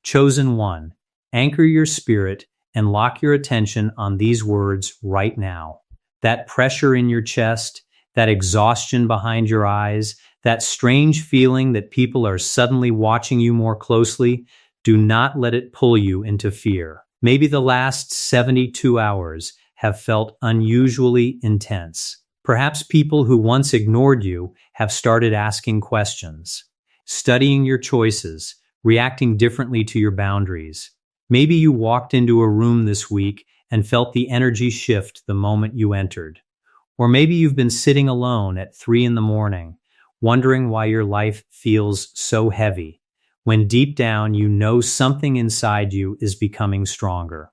Chosen one, anchor your spirit and lock your attention on these words right now. That pressure in your chest, that exhaustion behind your eyes, that strange feeling that people are suddenly watching you more closely, do not let it pull you into fear. Maybe the last 72 hours have felt unusually intense. Perhaps people who once ignored you have started asking questions, studying your choices, reacting differently to your boundaries. Maybe you walked into a room this week and felt the energy shift the moment you entered. Or maybe you've been sitting alone at 3 a.m, wondering why your life feels so heavy, when deep down you know something inside you is becoming stronger.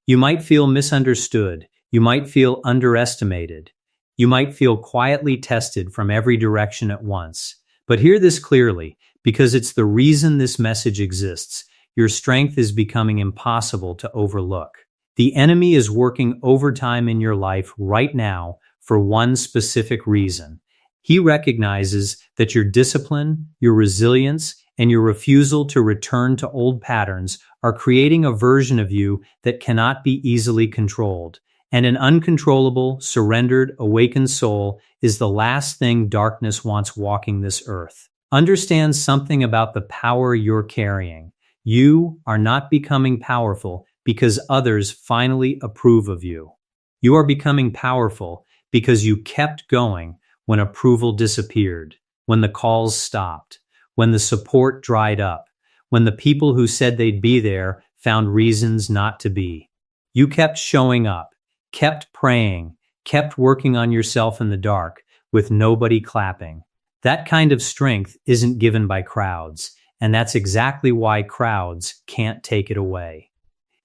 You might feel misunderstood. You might feel underestimated. You might feel quietly tested from every direction at once. But hear this clearly, because it's the reason this message exists. Your strength is becoming impossible to overlook. The enemy is working overtime in your life right now for one specific reason. He recognizes that your discipline, your resilience, and your refusal to return to old patterns are creating a version of you that cannot be easily controlled. And an uncontrollable, surrendered, awakened soul is the last thing darkness wants walking this earth. Understand something about the power you're carrying. You are not becoming powerful because others finally approve of you. You are becoming powerful because you kept going when approval disappeared, when the calls stopped, when the support dried up, when the people who said they'd be there found reasons not to be. You kept showing up, kept praying, kept working on yourself in the dark with nobody clapping. That kind of strength isn't given by crowds, and that's exactly why crowds can't take it away.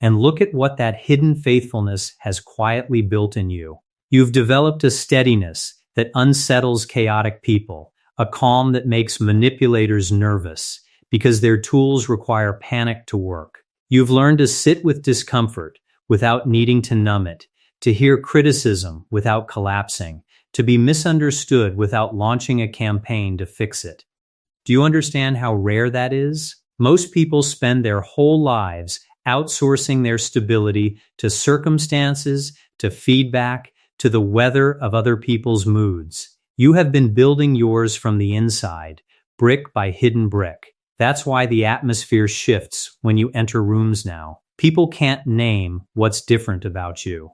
And look at what that hidden faithfulness has quietly built in you. You've developed a steadiness that unsettles chaotic people, a calm that makes manipulators nervous because their tools require panic to work. You've learned to sit with discomfort without needing to numb it, to hear criticism without collapsing, to be misunderstood without launching a campaign to fix it. Do you understand how rare that is? Most people spend their whole lives outsourcing their stability to circumstances, to feedback, to the weather of other people's moods. You have been building yours from the inside, brick by hidden brick. That's why the atmosphere shifts when you enter rooms now. People can't name what's different about you,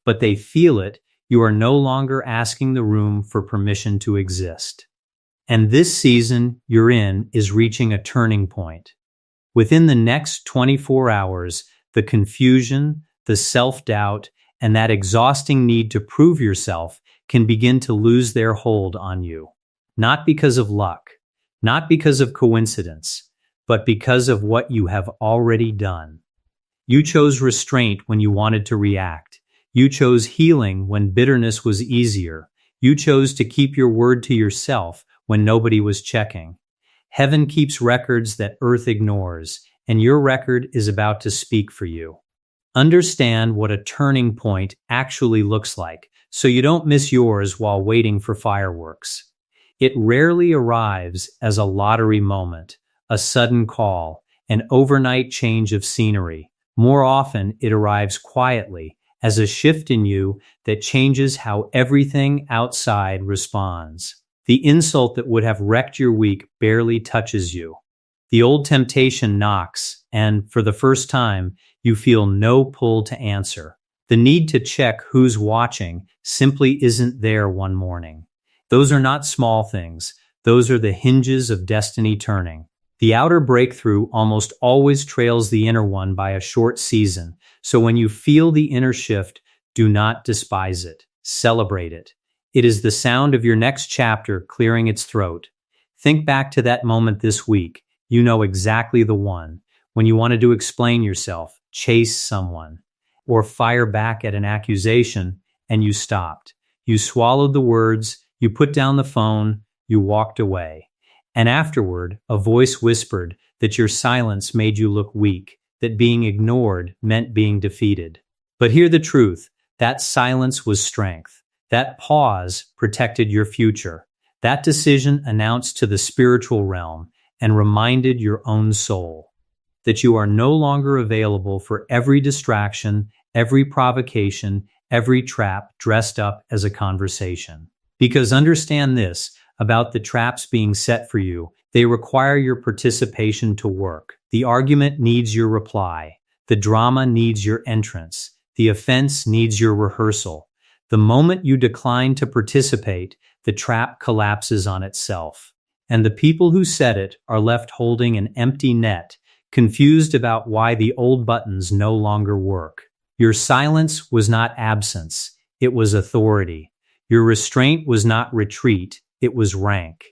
but they feel it. You are no longer asking the room for permission to exist. And this season you're in is reaching a turning point. Within the next 24 hours, the confusion, the self-doubt, and that exhausting need to prove yourself can begin to lose their hold on you. Not because of luck, not because of coincidence, but because of what you have already done. You chose restraint when you wanted to react. You chose healing when bitterness was easier. You chose to keep your word to yourself when nobody was checking. Heaven keeps records that earth ignores, and your record is about to speak for you. Understand what a turning point actually looks like, so you don't miss yours while waiting for fireworks. It rarely arrives as a lottery moment, a sudden call, an overnight change of scenery. More often, it arrives quietly, as a shift in you that changes how everything outside responds. The insult that would have wrecked your week barely touches you. The old temptation knocks, and for the first time, you feel no pull to answer. The need to check who's watching simply isn't there one morning. Those are not small things. Those are the hinges of destiny turning. The outer breakthrough almost always trails the inner one by a short season, so when you feel the inner shift, do not despise it. Celebrate it. It is the sound of your next chapter clearing its throat. Think back to that moment this week. You know exactly the one. When you wanted to explain yourself, chase someone, or fire back at an accusation, and you stopped. You swallowed the words, you put down the phone, you walked away. And afterward, a voice whispered that your silence made you look weak, that being ignored meant being defeated. But hear the truth, that silence was strength. That pause protected your future. That decision announced to the spiritual realm and reminded your own soul that you are no longer available for every distraction, every provocation, every trap dressed up as a conversation. Because understand this about the traps being set for you, they require your participation to work. The argument needs your reply. The drama needs your entrance. The offense needs your rehearsal. The moment you decline to participate, the trap collapses on itself. And the people who set it are left holding an empty net, confused about why the old buttons no longer work. Your silence was not absence, it was authority. Your restraint was not retreat, it was rank.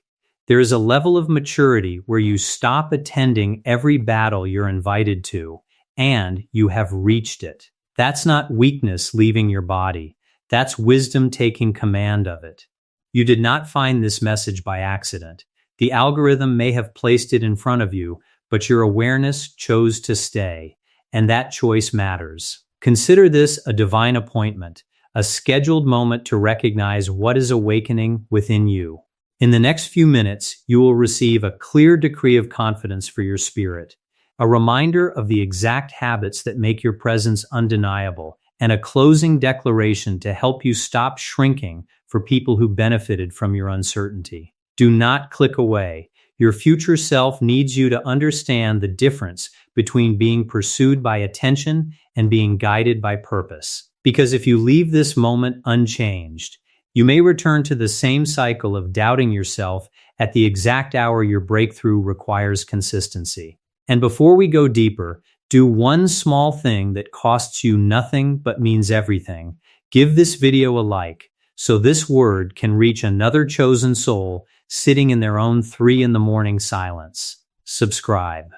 There is a level of maturity where you stop attending every battle you're invited to, and you have reached it. That's not weakness leaving your body. That's wisdom taking command of it. You did not find this message by accident. The algorithm may have placed it in front of you, but your awareness chose to stay, and that choice matters. Consider this a divine appointment, a scheduled moment to recognize what is awakening within you. In the next few minutes, you will receive a clear decree of confidence for your spirit, a reminder of the exact habits that make your presence undeniable, and a closing declaration to help you stop shrinking for people who benefited from your uncertainty. Do not click away. Your future self needs you to understand the difference between being pursued by attention and being guided by purpose. Because if you leave this moment unchanged, you may return to the same cycle of doubting yourself at the exact hour your breakthrough requires consistency. And before we go deeper, do one small thing that costs you nothing but means everything. Give this video a like, so this word can reach another chosen soul sitting in their own 3 a.m. silence. Subscribe.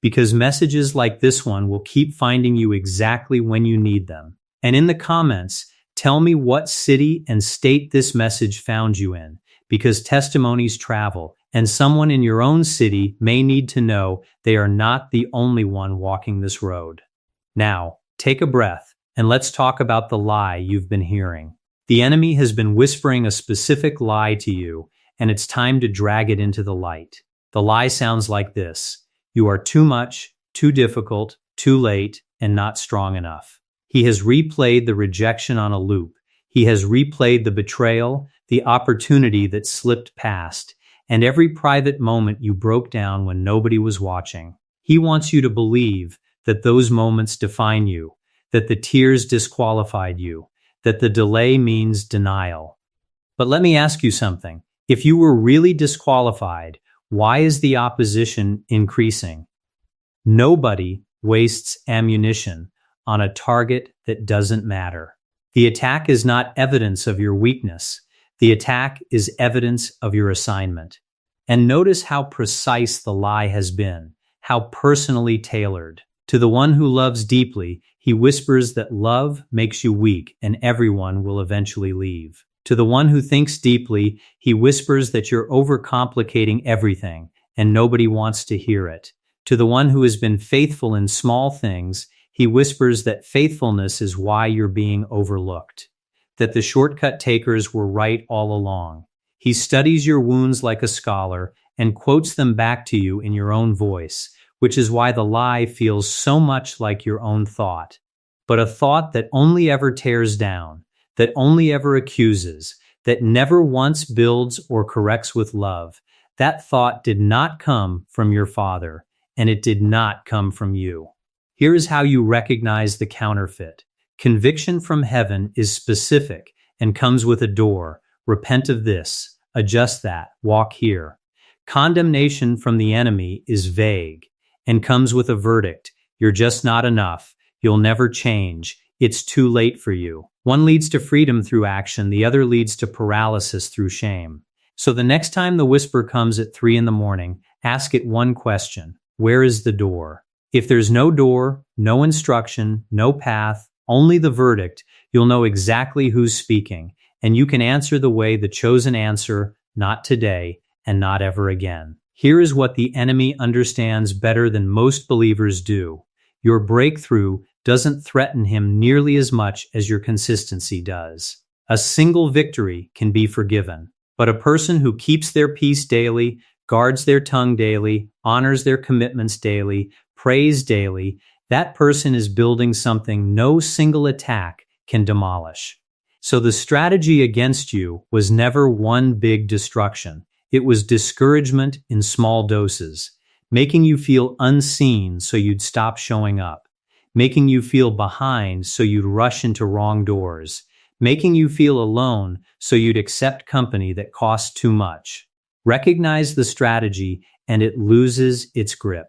Because messages like this one will keep finding you exactly when you need them. And in the comments, tell me what city and state this message found you in, because testimonies travel, and someone in your own city may need to know they are not the only one walking this road. Now, take a breath, and let's talk about the lie you've been hearing. The enemy has been whispering a specific lie to you, and it's time to drag it into the light. The lie sounds like this: you are too much, too difficult, too late, and not strong enough. He has replayed the rejection on a loop. He has replayed the betrayal, the opportunity that slipped past, and every private moment you broke down when nobody was watching. He wants you to believe that those moments define you, that the tears disqualified you, that the delay means denial. But let me ask you something. If you were really disqualified, why is the opposition increasing? Nobody wastes ammunition on a target that doesn't matter. The attack is not evidence of your weakness. The attack is evidence of your assignment. And notice how precise the lie has been, how personally tailored. To the one who loves deeply, he whispers that love makes you weak and everyone will eventually leave. To the one who thinks deeply, he whispers that you're overcomplicating everything and nobody wants to hear it. To the one who has been faithful in small things, he whispers that faithfulness is why you're being overlooked, that the shortcut takers were right all along. He studies your wounds like a scholar and quotes them back to you in your own voice, which is why the lie feels so much like your own thought. But a thought that only ever tears down, that only ever accuses, that never once builds or corrects with love. That thought did not come from your father, and it did not come from you. Here is how you recognize the counterfeit. Conviction from heaven is specific and comes with a door. Repent of this, adjust that, walk here. Condemnation from the enemy is vague and comes with a verdict. You're just not enough. You'll never change. It's too late for you. One leads to freedom through action, the other leads to paralysis through shame. So the next time the whisper comes at 3 a.m, ask it one question: where is the door? If there's no door, no instruction, no path, only the verdict, you'll know exactly who's speaking, and you can answer the way the chosen answer, not today and not ever again. Here is what the enemy understands better than most believers do. Your breakthrough doesn't threaten him nearly as much as your consistency does. A single victory can be forgiven, but a person who keeps their peace daily guards their tongue daily, honors their commitments daily, prays daily, that person is building something no single attack can demolish. So the strategy against you was never one big destruction. It was discouragement in small doses, making you feel unseen so you'd stop showing up, making you feel behind so you'd rush into wrong doors, making you feel alone so you'd accept company that costs too much. Recognize the strategy and it loses its grip.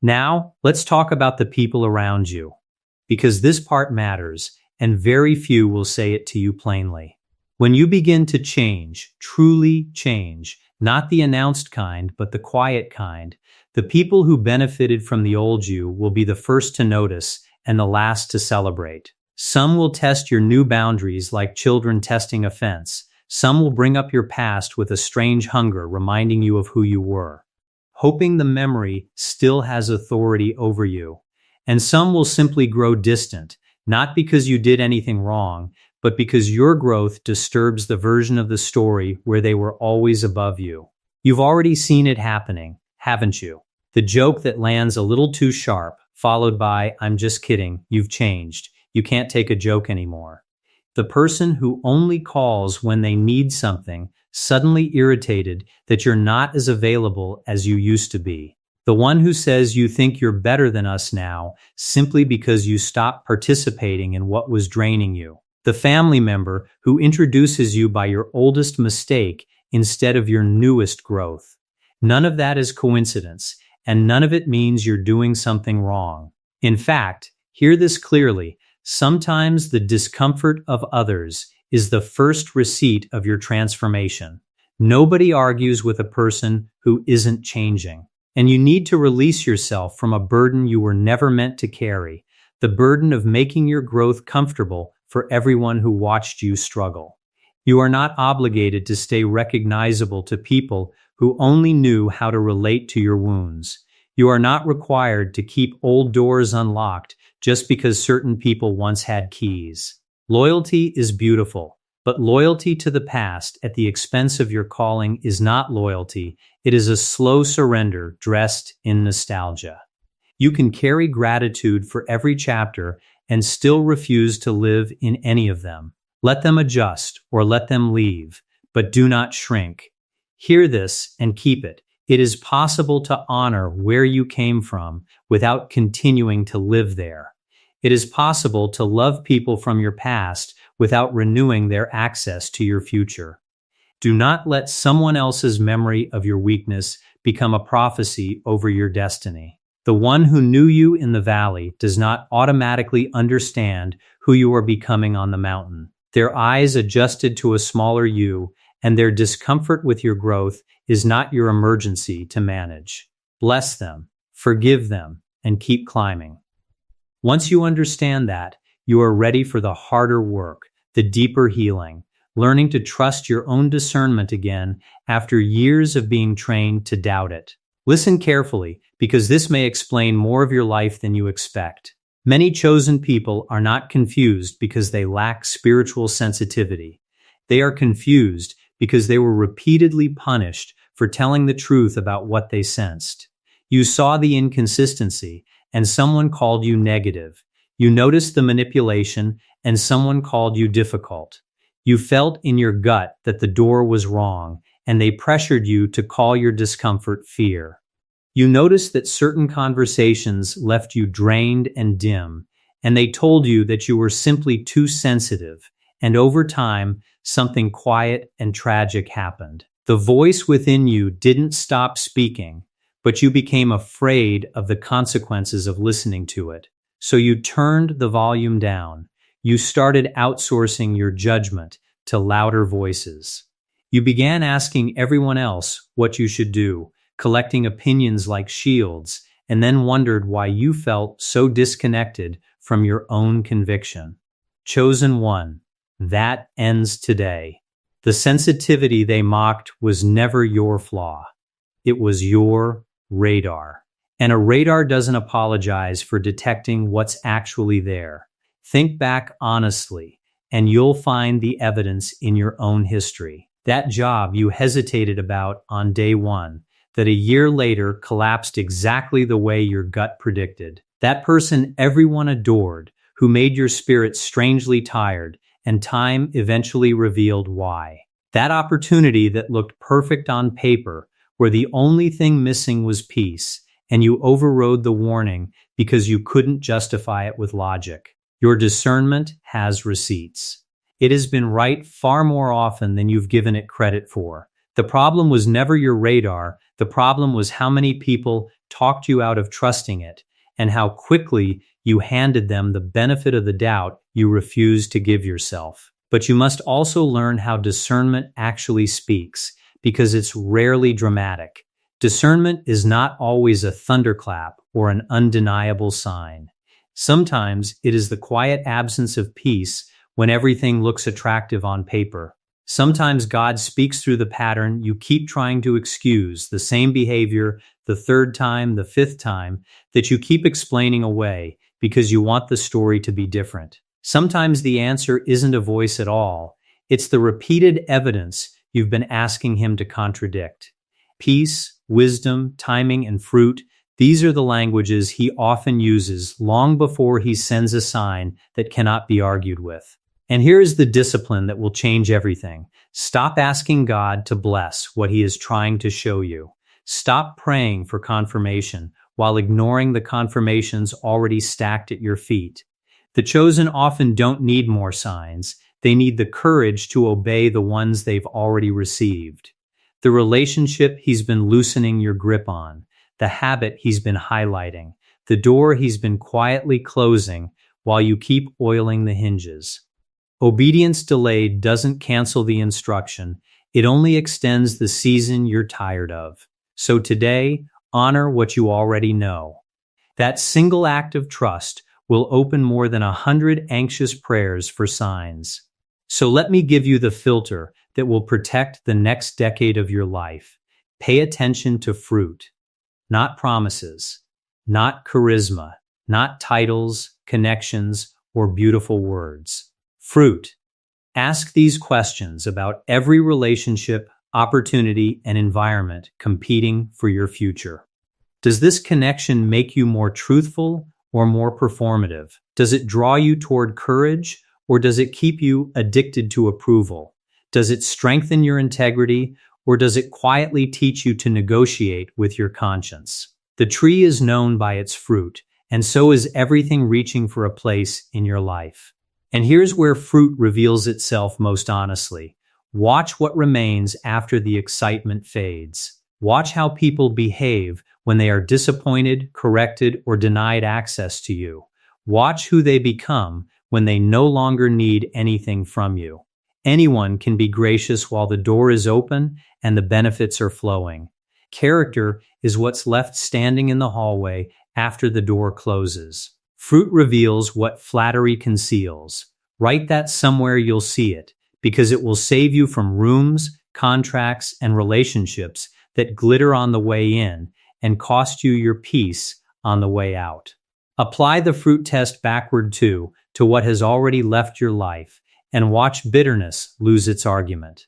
Now, let's talk about the people around you, because this part matters, and very few will say it to you plainly. When you begin to change, truly change, not the announced kind, but the quiet kind, the people who benefited from the old you will be the first to notice and the last to celebrate. Some will test your new boundaries like children testing a fence. Some will bring up your past with a strange hunger reminding you of who you were, hoping the memory still has authority over you. And some will simply grow distant, not because you did anything wrong, but because your growth disturbs the version of the story where they were always above you. You've already seen it happening, haven't you? The joke that lands a little too sharp, followed by, "I'm just kidding, you've changed. You can't take a joke anymore." The person who only calls when they need something, suddenly irritated that you're not as available as you used to be. The one who says you think you're better than us now simply because you stopped participating in what was draining you. The family member who introduces you by your oldest mistake instead of your newest growth. None of that is coincidence, and none of it means you're doing something wrong. In fact, hear this clearly, sometimes the discomfort of others is the first receipt of your transformation. Nobody argues with a person who isn't changing. And you need to release yourself from a burden you were never meant to carry, the burden of making your growth comfortable for everyone who watched you struggle. You are not obligated to stay recognizable to people who only knew how to relate to your wounds. You are not required to keep old doors unlocked just because certain people once had keys. Loyalty is beautiful, but loyalty to the past at the expense of your calling is not loyalty. It is a slow surrender dressed in nostalgia. You can carry gratitude for every chapter and still refuse to live in any of them. Let them adjust or let them leave, but do not shrink. Hear this and keep it. It is possible to honor where you came from without continuing to live there. It is possible to love people from your past without renewing their access to your future. Do not let someone else's memory of your weakness become a prophecy over your destiny. The one who knew you in the valley does not automatically understand who you are becoming on the mountain. Their eyes adjusted to a smaller you, and their discomfort with your growth is not your emergency to manage. Bless them, forgive them, and keep climbing. Once you understand that, you are ready for the harder work, the deeper healing, learning to trust your own discernment again after years of being trained to doubt it. Listen carefully, because this may explain more of your life than you expect. Many chosen people are not confused because they lack spiritual sensitivity. They are confused because they were repeatedly punished for telling the truth about what they sensed. You saw the inconsistency, and someone called you negative. You noticed the manipulation, and someone called you difficult. You felt in your gut that the door was wrong, and they pressured you to call your discomfort fear. You noticed that certain conversations left you drained and dim, and they told you that you were simply too sensitive, and over time, something quiet and tragic happened. The voice within you didn't stop speaking, but you became afraid of the consequences of listening to it. So you turned the volume down. You started outsourcing your judgment to louder voices. You began asking everyone else what you should do, collecting opinions like shields, and then wondered why you felt so disconnected from your own conviction. Chosen one, that ends today. The sensitivity they mocked was never your flaw. It was your radar. And a radar doesn't apologize for detecting what's actually there. Think back honestly, and you'll find the evidence in your own history. That job you hesitated about on day one, that a year later collapsed exactly the way your gut predicted. That person everyone adored, who made your spirit strangely tired, and time eventually revealed why. That opportunity that looked perfect on paper, where the only thing missing was peace, and you overrode the warning because you couldn't justify it with logic. Your discernment has receipts. It has been right far more often than you've given it credit for. The problem was never your radar. The problem was how many people talked you out of trusting it, and how quickly you handed them the benefit of the doubt you refused to give yourself. But you must also learn how discernment actually speaks, because it's rarely dramatic. Discernment is not always a thunderclap or an undeniable sign. Sometimes it is the quiet absence of peace when everything looks attractive on paper. Sometimes God speaks through the pattern you keep trying to excuse, the same behavior, the third time, the fifth time, that you keep explaining away because you want the story to be different. Sometimes the answer isn't a voice at all. It's the repeated evidence you've been asking him to contradict. Peace, wisdom, timing, and fruit, these are the languages he often uses long before he sends a sign that cannot be argued with. And here is the discipline that will change everything. Stop asking God to bless what he is trying to show you. Stop praying for confirmation while ignoring the confirmations already stacked at your feet. The chosen often don't need more signs. They need the courage to obey the ones they've already received. The relationship he's been loosening your grip on, the habit he's been highlighting, the door he's been quietly closing while you keep oiling the hinges. Obedience delayed doesn't cancel the instruction. It only extends the season you're tired of. So today, honor what you already know. That single act of trust will open more than 100 anxious prayers for signs. So let me give you the filter that will protect the next decade of your life. Pay attention to fruit, not promises, not charisma, not titles, connections, or beautiful words. Fruit. Ask these questions about every relationship, opportunity, and environment competing for your future. Does this connection make you more truthful or more performative? Does it draw you toward courage, or does it keep you addicted to approval? Does it strengthen your integrity, or does it quietly teach you to negotiate with your conscience? The tree is known by its fruit, and so is everything reaching for a place in your life. And here's where fruit reveals itself most honestly. Watch what remains after the excitement fades. Watch how people behave when they are disappointed, corrected, or denied access to you. Watch who they become when they no longer need anything from you. Anyone can be gracious while the door is open and the benefits are flowing. Character is what's left standing in the hallway after the door closes. Fruit reveals what flattery conceals. Write that somewhere you'll see it, because it will save you from rooms, contracts, and relationships that glitter on the way in and cost you your peace on the way out. Apply the fruit test backward too to what has already left your life, and watch bitterness lose its argument.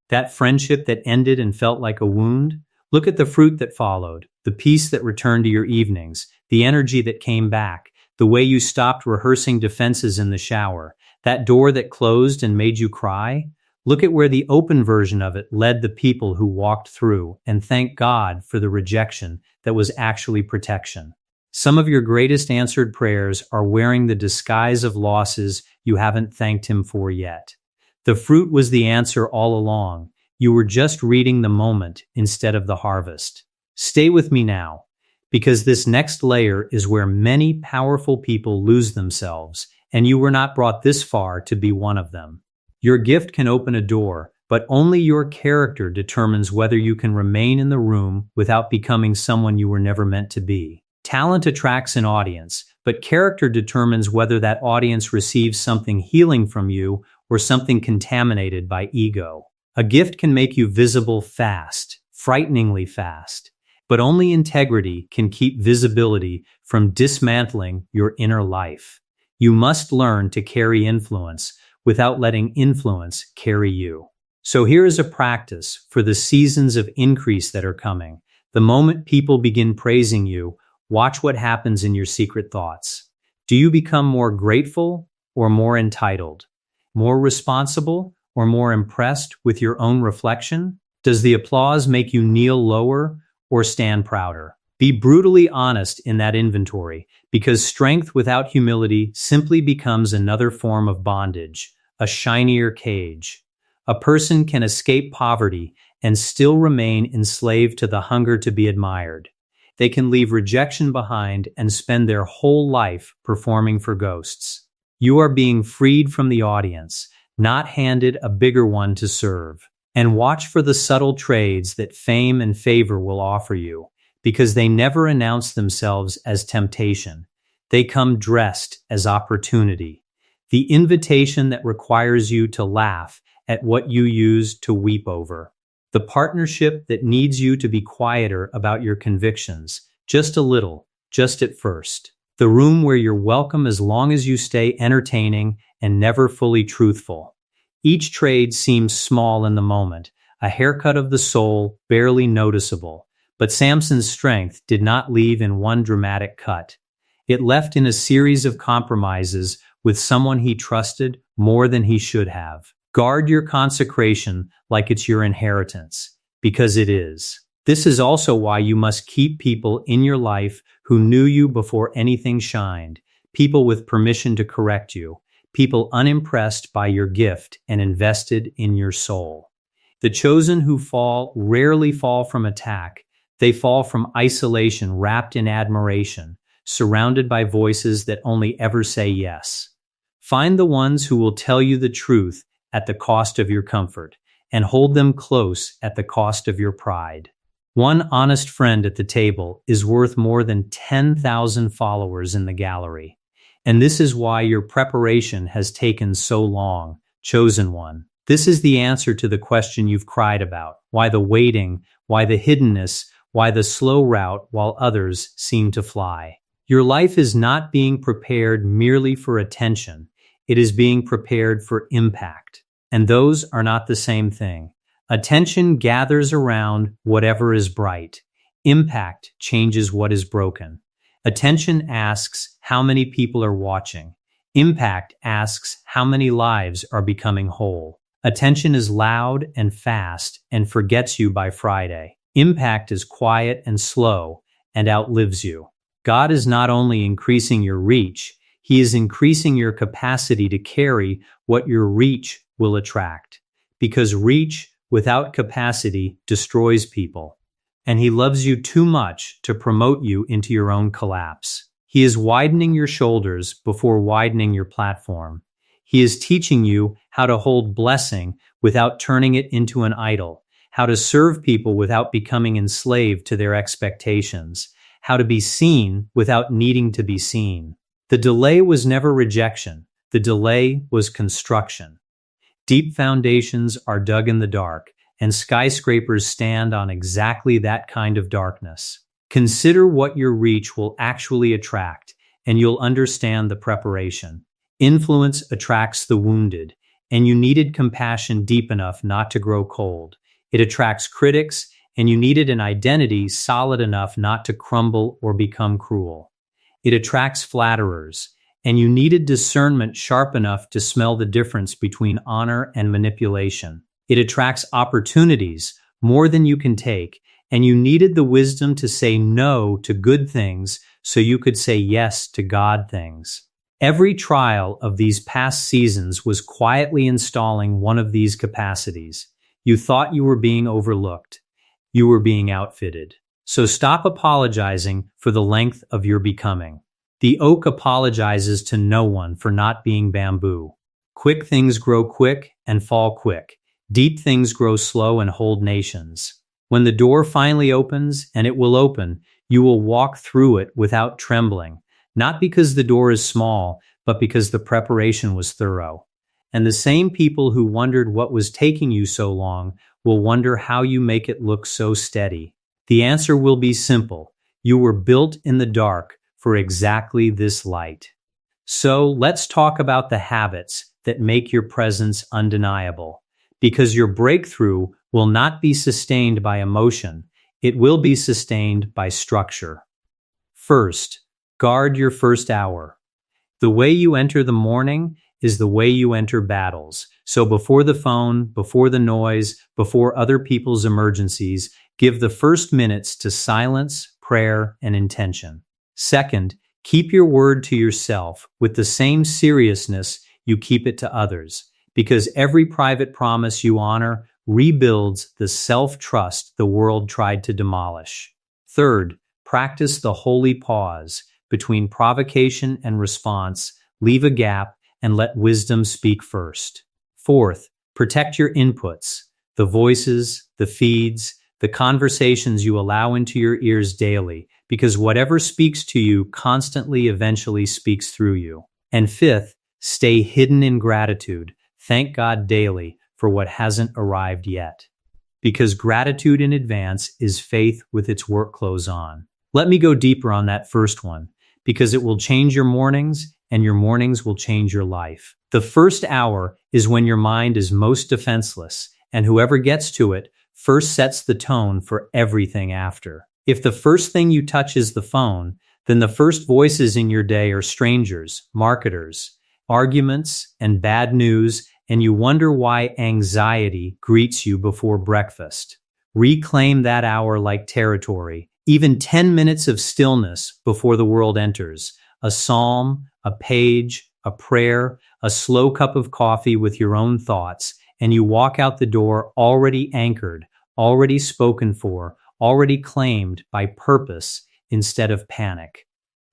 That friendship that ended and felt like a wound? Look at the fruit that followed, the peace that returned to your evenings, the energy that came back, the way you stopped rehearsing defenses in the shower, that door that closed and made you cry. Look at where the open version of it led the people who walked through, and thank God for the rejection that was actually protection. Some of your greatest answered prayers are wearing the disguise of losses you haven't thanked him for yet. The fruit was the answer all along. You were just reading the moment instead of the harvest. Stay with me now, because this next layer is where many powerful people lose themselves, and you were not brought this far to be one of them. Your gift can open a door, but only your character determines whether you can remain in the room without becoming someone you were never meant to be. Talent attracts an audience, but character determines whether that audience receives something healing from you or something contaminated by ego. A gift can make you visible fast, frighteningly fast, but only integrity can keep visibility from dismantling your inner life. You must learn to carry influence without letting influence carry you. So here is a practice for the seasons of increase that are coming. The moment people begin praising you, watch what happens in your secret thoughts. Do you become more grateful or more entitled? More responsible or more impressed with your own reflection? Does the applause make you kneel lower or stand prouder? Be brutally honest in that inventory, because strength without humility simply becomes another form of bondage, a shinier cage. A person can escape poverty and still remain enslaved to the hunger to be admired. They can leave rejection behind and spend their whole life performing for ghosts. You are being freed from the audience, not handed a bigger one to serve. And watch for the subtle trades that fame and favor will offer you, because they never announce themselves as temptation. They come dressed as opportunity. The invitation that requires you to laugh at what you used to weep over. The partnership that needs you to be quieter about your convictions, just a little, just at first. The room where you're welcome as long as you stay entertaining and never fully truthful. Each trade seems small in the moment, a haircut of the soul, barely noticeable. But Samson's strength did not leave in one dramatic cut. It left in a series of compromises with someone he trusted more than he should have. Guard your consecration like it's your inheritance, because it is. This is also why you must keep people in your life who knew you before anything shined, people with permission to correct you, people unimpressed by your gift and invested in your soul. The chosen who fall rarely fall from attack. They fall from isolation wrapped in admiration, surrounded by voices that only ever say yes. Find the ones who will tell you the truth at the cost of your comfort, and hold them close at the cost of your pride. One honest friend at the table is worth more than 10,000 followers in the gallery. And this is why your preparation has taken so long, chosen one. This is the answer to the question you've cried about. Why the waiting? Why the hiddenness? Why the slow route while others seem to fly? Your life is not being prepared merely for attention. It is being prepared for impact. And those are not the same thing. Attention gathers around whatever is bright. Impact changes what is broken. Attention asks how many people are watching. Impact asks how many lives are becoming whole. Attention is loud and fast and forgets you by Friday. Impact is quiet and slow and outlives you. God is not only increasing your reach, He is increasing your capacity to carry what your reach will attract. Because reach without capacity destroys people. And He loves you too much to promote you into your own collapse. He is widening your shoulders before widening your platform. He is teaching you how to hold blessing without turning it into an idol, how to serve people without becoming enslaved to their expectations, how to be seen without needing to be seen. The delay was never rejection. The delay was construction. Deep foundations are dug in the dark, and skyscrapers stand on exactly that kind of darkness. Consider what your reach will actually attract, and you'll understand the preparation. Influence attracts the wounded, and you needed compassion deep enough not to grow cold. It attracts critics, and you needed an identity solid enough not to crumble or become cruel. It attracts flatterers, and you needed discernment sharp enough to smell the difference between honor and manipulation. It attracts opportunities more than you can take, and you needed the wisdom to say no to good things so you could say yes to God things. Every trial of these past seasons was quietly installing one of these capacities. You thought you were being overlooked. You were being outfitted. So stop apologizing for the length of your becoming. The oak apologizes to no one for not being bamboo. Quick things grow quick and fall quick. Deep things grow slow and hold nations. When the door finally opens, and it will open, you will walk through it without trembling, not because the door is small, but because the preparation was thorough. And the same people who wondered what was taking you so long will wonder how you make it look so steady. The answer will be simple. You were built in the dark for exactly this light. So let's talk about the habits that make your presence undeniable. because your breakthrough will not be sustained by emotion. It will be sustained by structure. First, guard your first hour. The way you enter the morning is the way you enter battles. So before the phone, before the noise, before other people's emergencies, give the first minutes to silence, prayer, and intention. Second, keep your word to yourself with the same seriousness you keep it to others, because every private promise you honor rebuilds the self-trust the world tried to demolish. Third, practice the holy pause between provocation and response. Leave a gap and let wisdom speak first. Fourth, protect your inputs, the voices, the feeds, the conversations you allow into your ears daily, because whatever speaks to you constantly eventually speaks through you. And fifth, stay hidden in gratitude. Thank God daily for what hasn't arrived yet. Because gratitude in advance is faith with its work clothes on. Let me go deeper on that first one, because it will change your mornings, and your mornings will change your life. The first hour is when your mind is most defenseless, and whoever gets to it first sets the tone for everything after. If the first thing you touch is the phone, then the first voices in your day are strangers, marketers, arguments, and bad news, and you wonder why anxiety greets you before breakfast. Reclaim that hour like territory. Even 10 minutes of stillness before the world enters. A psalm, a page, a prayer, a slow cup of coffee with your own thoughts, and you walk out the door already anchored, already spoken for, already claimed by purpose instead of panic.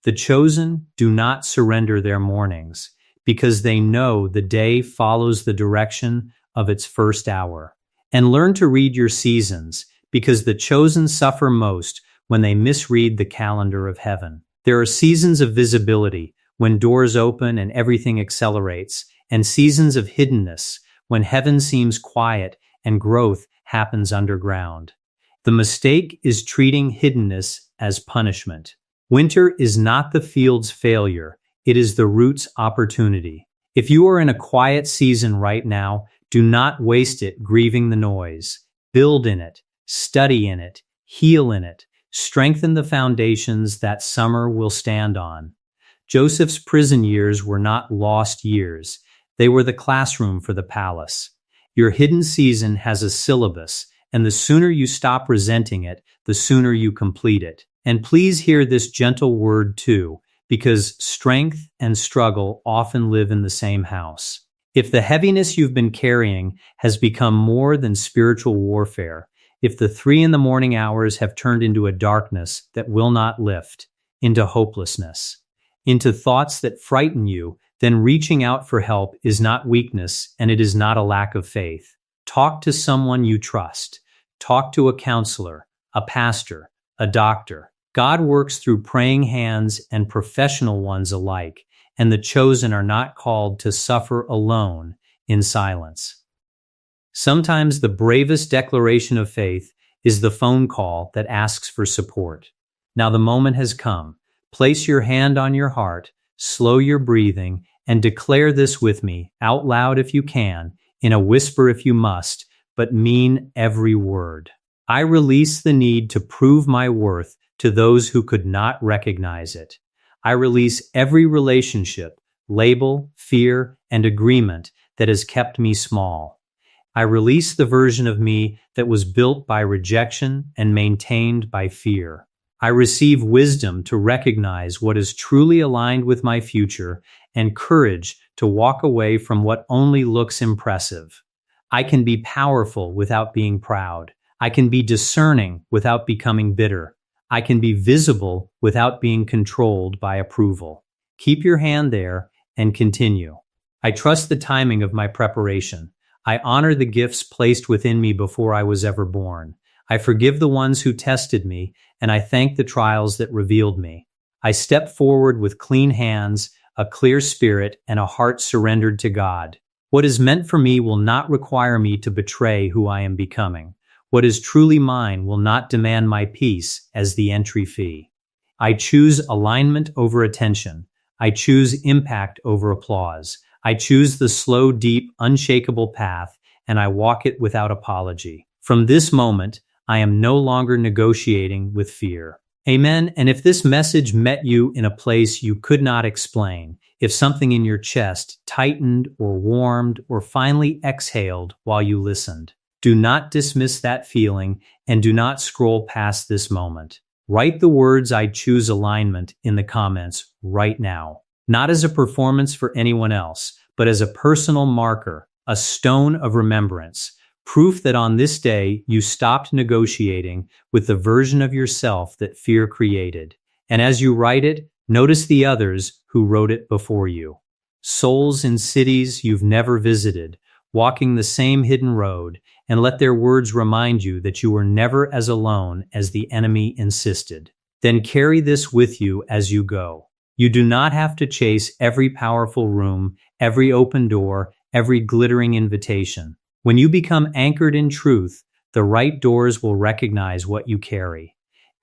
The chosen do not surrender their mornings, because they know the day follows the direction of its first hour. And learn to read your seasons, because the chosen suffer most when they misread the calendar of heaven. There are seasons of visibility, when doors open and everything accelerates, and seasons of hiddenness, when heaven seems quiet and growth happens underground. The mistake is treating hiddenness as punishment. Winter is not the field's failure, it is the root's opportunity. If you are in a quiet season right now, do not waste it grieving the noise. Build in it, study in it, heal in it. Strengthen the foundations that summer will stand on. Joseph's prison years were not lost years. They were the classroom for the palace. Your hidden season has a syllabus, and the sooner you stop resenting it, the sooner you complete it. And please hear this gentle word too, because strength and struggle often live in the same house. If the heaviness you've been carrying has become more than spiritual warfare, if the 3 a.m. hours have turned into a darkness that will not lift, into hopelessness, into thoughts that frighten you, then reaching out for help is not weakness and it is not a lack of faith. Talk to someone you trust. Talk to a counselor, a pastor, a doctor. God works through praying hands and professional ones alike, and the chosen are not called to suffer alone in silence. Sometimes the bravest declaration of faith is the phone call that asks for support. Now the moment has come. Place your hand on your heart, slow your breathing, and declare this with me, out loud if you can, in a whisper if you must, but mean every word. I release the need to prove my worth to those who could not recognize it. I release every relationship, label, fear, and agreement that has kept me small. I release the version of me that was built by rejection and maintained by fear. I receive wisdom to recognize what is truly aligned with my future and courage to walk away from what only looks impressive. I can be powerful without being proud. I can be discerning without becoming bitter. I can be visible without being controlled by approval. Keep your hand there and continue. I trust the timing of my preparation. I honor the gifts placed within me before I was ever born. I forgive the ones who tested me, and I thank the trials that revealed me. I step forward with clean hands, a clear spirit, and a heart surrendered to God. What is meant for me will not require me to betray who I am becoming. What is truly mine will not demand my peace as the entry fee. I choose alignment over attention. I choose impact over applause. I choose the slow, deep, unshakable path, and I walk it without apology. From this moment, I am no longer negotiating with fear. Amen. And if this message met you in a place you could not explain, if something in your chest tightened or warmed or finally exhaled while you listened, do not dismiss that feeling and do not scroll past this moment. Write the words "I choose alignment" in the comments right now, not as a performance for anyone else, but as a personal marker, a stone of remembrance, proof that on this day you stopped negotiating with the version of yourself that fear created. And as you write it, notice the others who wrote it before you. Souls in cities you've never visited, walking the same hidden road, and let their words remind you that you were never as alone as the enemy insisted. Then carry this with you as you go. You do not have to chase every powerful room, every open door, every glittering invitation. When you become anchored in truth, the right doors will recognize what you carry,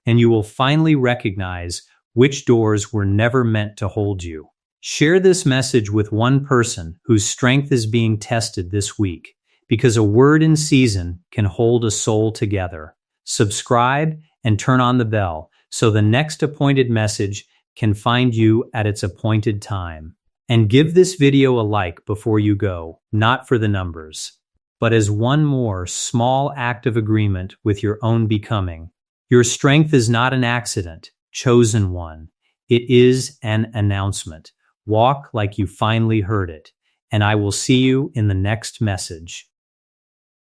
and you will finally recognize which doors were never meant to hold you. Share this message with one person whose strength is being tested this week, because a word in season can hold a soul together. Subscribe and turn on the bell so the next appointed message can find you at its appointed time. And give this video a like before you go, not for the numbers, but as one more small act of agreement with your own becoming. Your strength is not an accident, chosen one. It is an announcement. Walk like you finally heard it, and I will see you in the next message.